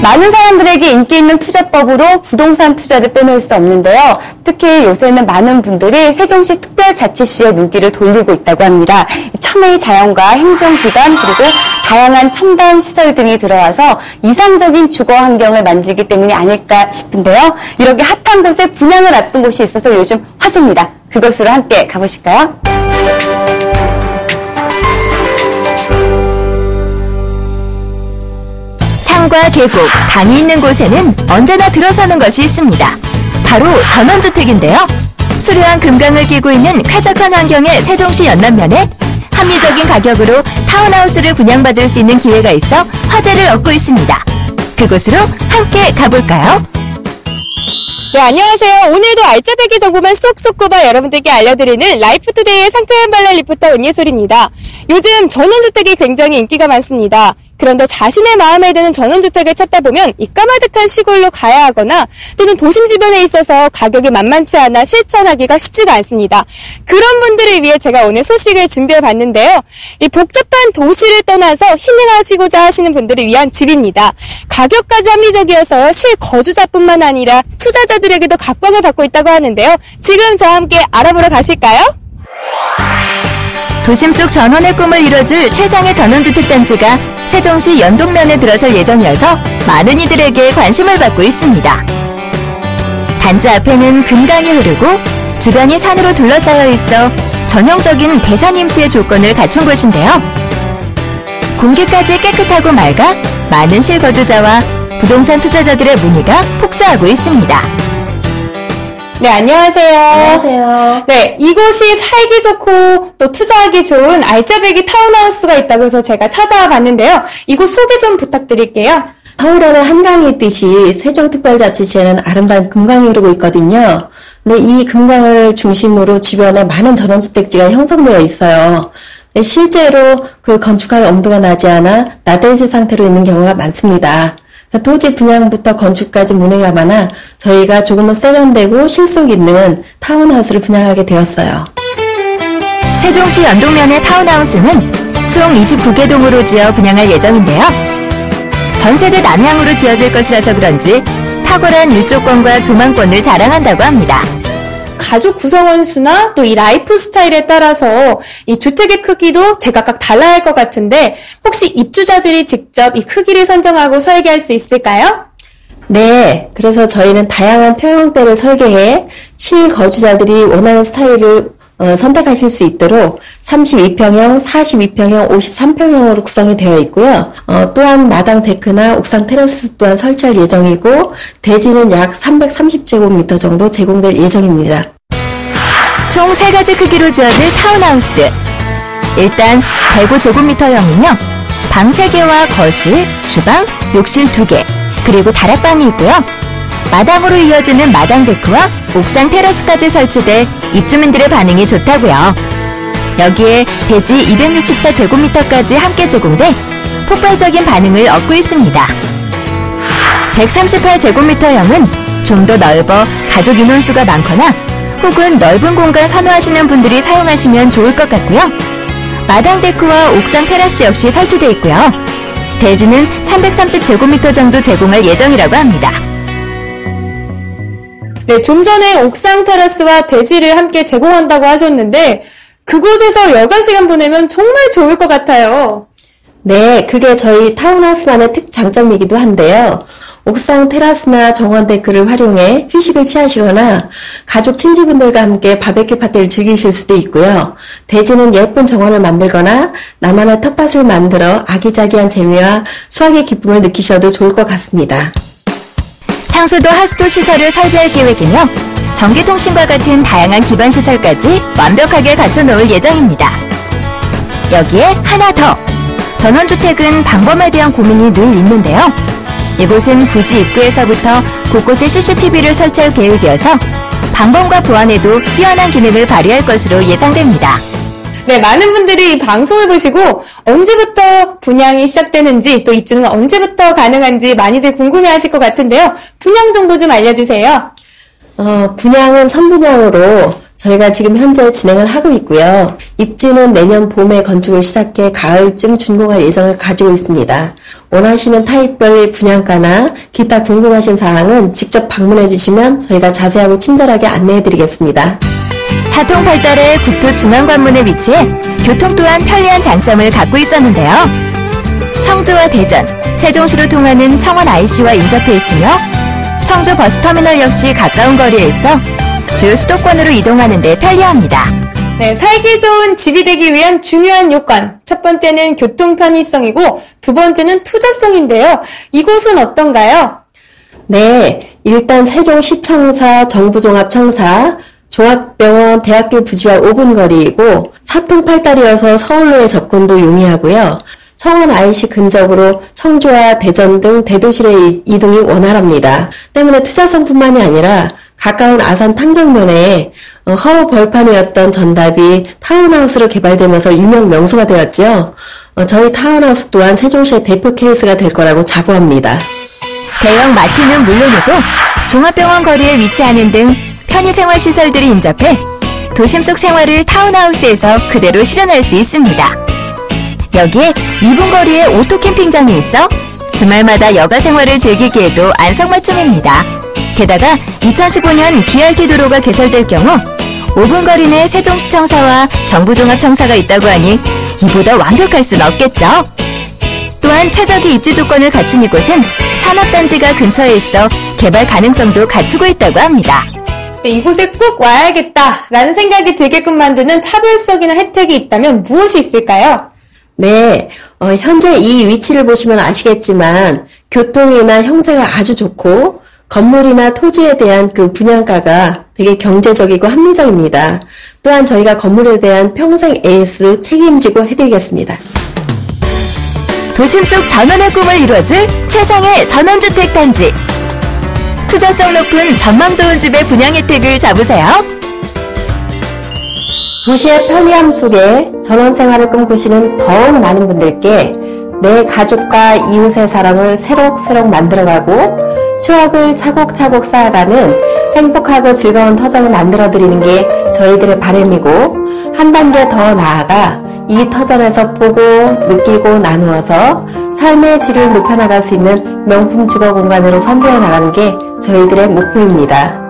많은 사람들에게 인기 있는 투자법으로 부동산 투자를 빼놓을 수 없는데요. 특히 요새는 많은 분들이 세종시 특별자치시에 눈길을 돌리고 있다고 합니다. 3의 자연과 행정기관 그리고 다양한 첨단 시설 등이 들어와서 이상적인 주거 환경을 만들기 때문이 아닐까 싶은데요. 이렇게 핫한 곳에 분양을 앞둔 곳이 있어서 요즘 화제입니다. 그곳으로 함께 가보실까요? 산과 계곡, 강이 있는 곳에는 언제나 들어서는 것이 있습니다. 바로 전원주택인데요. 수려한 금강을 끼고 있는 쾌적한 환경의 세종시 연남면에 합리적인 가격으로 타운하우스를 분양받을 수 있는 기회가 있어 화제를 얻고 있습니다. 그곳으로 함께 가볼까요? 네, 안녕하세요. 오늘도 알짜배기 정보만 쏙쏙 꼽아 여러분들께 알려드리는 라이프투데이의 상쾌한 발랄 리포터 은예솔입니다. 요즘 전원주택이 굉장히 인기가 많습니다. 그런데 자신의 마음에 드는 전원주택을 찾다 보면 이 까마득한 시골로 가야 하거나 또는 도심 주변에 있어서 가격이 만만치 않아 실천하기가 쉽지가 않습니다. 그런 분들을 위해 제가 오늘 소식을 준비해봤는데요. 이 복잡한 도시를 떠나서 힐링하시고자 하시는 분들을 위한 집입니다. 가격까지 합리적이어서 실거주자뿐만 아니라 투자자들에게도 각광을 받고 있다고 하는데요. 지금 저와 함께 알아보러 가실까요? 도심 속 전원의 꿈을 이뤄줄 최상의 전원주택단지가 세종시 연동면에 들어설 예정이어서 많은 이들에게 관심을 받고 있습니다. 단지 앞에는 금강이 흐르고 주변이 산으로 둘러싸여 있어 전형적인 대산 임수의 조건을 갖춘 곳인데요. 공기까지 깨끗하고 맑아 많은 실거주자와 부동산 투자자들의 문의가 폭주하고 있습니다. 네, 안녕하세요. 안녕하세요. 네, 이곳이 살기 좋고 또 투자하기 좋은 알짜배기 타운하우스가 있다고 해서 제가 찾아와 봤는데요. 이곳 소개 좀 부탁드릴게요. 서울에는 한강이 있듯이 세종특별자치시에는 아름다운 금강이 흐르고 있거든요. 근데 이 금강을 중심으로 주변에 많은 전원주택지가 형성되어 있어요. 실제로 그 건축할 엄두가 나지 않아 나댄시 상태로 있는 경우가 많습니다. 토지 분양부터 건축까지 문의가 많아 저희가 조금은 세련되고 실속 있는 타운하우스를 분양하게 되었어요. 세종시 연동면의 타운하우스는 총 29개 동으로 지어 분양할 예정인데요. 전세대 남향으로 지어질 것이라서 그런지 탁월한 일조권과 조망권을 자랑한다고 합니다. 가족 구성원 수나 또 이 라이프 스타일에 따라서 이 주택의 크기도 제각각 달라야 할 것 같은데 혹시 입주자들이 직접 이 크기를 선정하고 설계할 수 있을까요? 네, 그래서 저희는 다양한 평형대를 설계해 실거주자들이 원하는 스타일을 선택하실 수 있도록 32평형, 42평형, 53평형으로 구성이 되어 있고요. 또한 마당 데크나 옥상 테라스 또한 설치할 예정이고 대지는 약 330제곱미터 정도 제공될 예정입니다. 총 3가지 크기로 지어질 타운하우스. 일단 105제곱미터형은요. 방 3개와 거실, 주방, 욕실 2개, 그리고 다락방이 있고요. 마당으로 이어지는 마당 데크와 옥상 테라스까지 설치돼 입주민들의 반응이 좋다고요. 여기에 대지 264제곱미터까지 함께 제공돼 폭발적인 반응을 얻고 있습니다. 138제곱미터형은 좀 더 넓어 가족 인원수가 많거나 혹은 넓은 공간 선호하시는 분들이 사용하시면 좋을 것 같고요. 마당 데크와 옥상 테라스 역시 설치되어 있고요. 대지는 330제곱미터 정도 제공할 예정이라고 합니다. 네, 좀 전에 옥상 테라스와 대지를 함께 제공한다고 하셨는데 그곳에서 여가 시간 보내면 정말 좋을 것 같아요. 네, 그게 저희 타운하우스만의 특장점이기도 한데요. 옥상 테라스나 정원 데크를 활용해 휴식을 취하시거나 가족 친지분들과 함께 바베큐 파티를 즐기실 수도 있고요. 대지는 예쁜 정원을 만들거나 나만의 텃밭을 만들어 아기자기한 재미와 수확의 기쁨을 느끼셔도 좋을 것 같습니다. 상수도 하수도 시설을 설계할 계획이며 전기통신과 같은 다양한 기반 시설까지 완벽하게 갖춰놓을 예정입니다. 여기에 하나 더! 전원주택은 방범에 대한 고민이 늘 있는데요. 이곳은 부지 입구에서부터 곳곳에 CCTV를 설치할 계획이어서 방범과 보안에도 뛰어난 기능을 발휘할 것으로 예상됩니다. 네, 많은 분들이 이 방송을 보시고 언제부터 분양이 시작되는지 또 입주는 언제부터 가능한지 많이들 궁금해하실 것 같은데요. 분양 정보 좀 알려주세요. 분양은 선분양으로 저희가 지금 현재 진행을 하고 있고요. 입주는 내년 봄에 건축을 시작해 가을쯤 준공할 예정을 가지고 있습니다. 원하시는 타입별 분양가나 기타 궁금하신 사항은 직접 방문해 주시면 저희가 자세하고 친절하게 안내해 드리겠습니다. 사통팔달의 국토 중앙관문에 위치해 교통 또한 편리한 장점을 갖고 있었는데요. 청주와 대전, 세종시로 통하는 청원 IC와 인접해 있으며 청주 버스터미널 역시 가까운 거리에 있어 주 수도권으로 이동하는 데 편리합니다. 네, 살기 좋은 집이 되기 위한 중요한 요건. 첫 번째는 교통 편의성이고 두 번째는 투자성인데요. 이곳은 어떤가요? 네, 일단 세종시청사, 정부종합청사, 종합병원, 대학교 부지와 5분 거리이고 사통팔달이어서 서울로의 접근도 용이하고요. 청원 IC 근접으로 청주와 대전 등 대도시의 이동이 원활합니다. 때문에 투자성뿐만이 아니라 가까운 아산 탕정면에 허허 벌판이었던 전답이 타운하우스로 개발되면서 유명 명소가 되었죠. 저희 타운하우스 또한 세종시의 대표 케이스가 될 거라고 자부합니다. 대형 마트는 물론이고 종합병원 거리에 위치하는 등 편의생활시설들이 인접해 도심 속 생활을 타운하우스에서 그대로 실현할 수 있습니다. 여기에 2분 거리에 오토캠핑장이 있어 주말마다 여가 생활을 즐기기에도 안성맞춤입니다. 게다가 2015년 BRT 도로가 개설될 경우 5분 거리 내 세종시청사와 정부종합청사가 있다고 하니 이보다 완벽할 순 없겠죠. 또한 최적의 입지 조건을 갖춘 이곳은 산업단지가 근처에 있어 개발 가능성도 갖추고 있다고 합니다. 네, 이곳에 꼭 와야겠다라는 생각이 들게끔 만드는 차별성이나 혜택이 있다면 무엇이 있을까요? 네, 현재 이 위치를 보시면 아시겠지만 교통이나 형세가 아주 좋고 건물이나 토지에 대한 그 분양가가 되게 경제적이고 합리적입니다. 또한 저희가 건물에 대한 평생 AS 책임지고 해드리겠습니다. 도심 속 전원의 꿈을 이루어줄 최상의 전원주택 단지. 투자성 높은 전망 좋은 집의 분양 혜택을 잡으세요. 도시의 편리함 속에 전원 생활을 꿈꾸시는 더욱 많은 분들께 내 가족과 이웃의 사랑을 새록새록 만들어가고 추억을 차곡차곡 쌓아가는 행복하고 즐거운 터전을 만들어드리는 게 저희들의 바람이고 한 단계 더 나아가 이 터전에서 보고 느끼고 나누어서 삶의 질을 높여나갈 수 있는 명품 주거 공간으로 선도해 나가는 게 저희들의 목표입니다.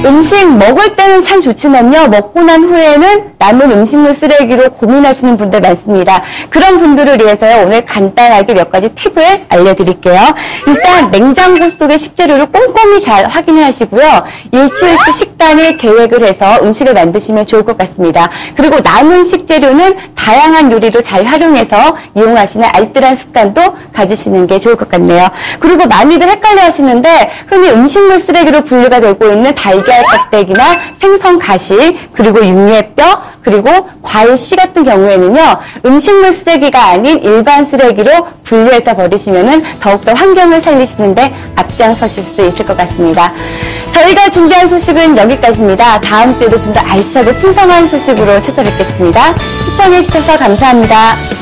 음식 먹을 때는 참 좋지만요. 먹고 난 후에는 남은 음식물 쓰레기로 고민하시는 분들 많습니다. 그런 분들을 위해서요. 오늘 간단하게 몇 가지 팁을 알려드릴게요. 일단 냉장고 속의 식재료를 꼼꼼히 잘 확인하시고요. 일주일치 식단을 계획을 해서 음식을 만드시면 좋을 것 같습니다. 그리고 남은 식재료는 다양한 요리로 잘 활용해서 이용하시는 알뜰한 습관도 가지시는 게 좋을 것 같네요. 그리고 많이들 헷갈려 하시는데 흔히 음식물 쓰레기로 분류가 되고 있는 달걀 껍데기나 생선 가시, 그리고 육류뼈, 그리고 과일 씨 같은 경우에는요, 음식물 쓰레기가 아닌 일반 쓰레기로 분류해서 버리시면은 더욱더 환경을 살리시는데 앞장서실 수 있을 것 같습니다. 저희가 준비한 소식은 여기까지입니다. 다음 주에도 좀 더 알차고 풍성한 소식으로 찾아뵙겠습니다. 시청해주셔서 감사합니다.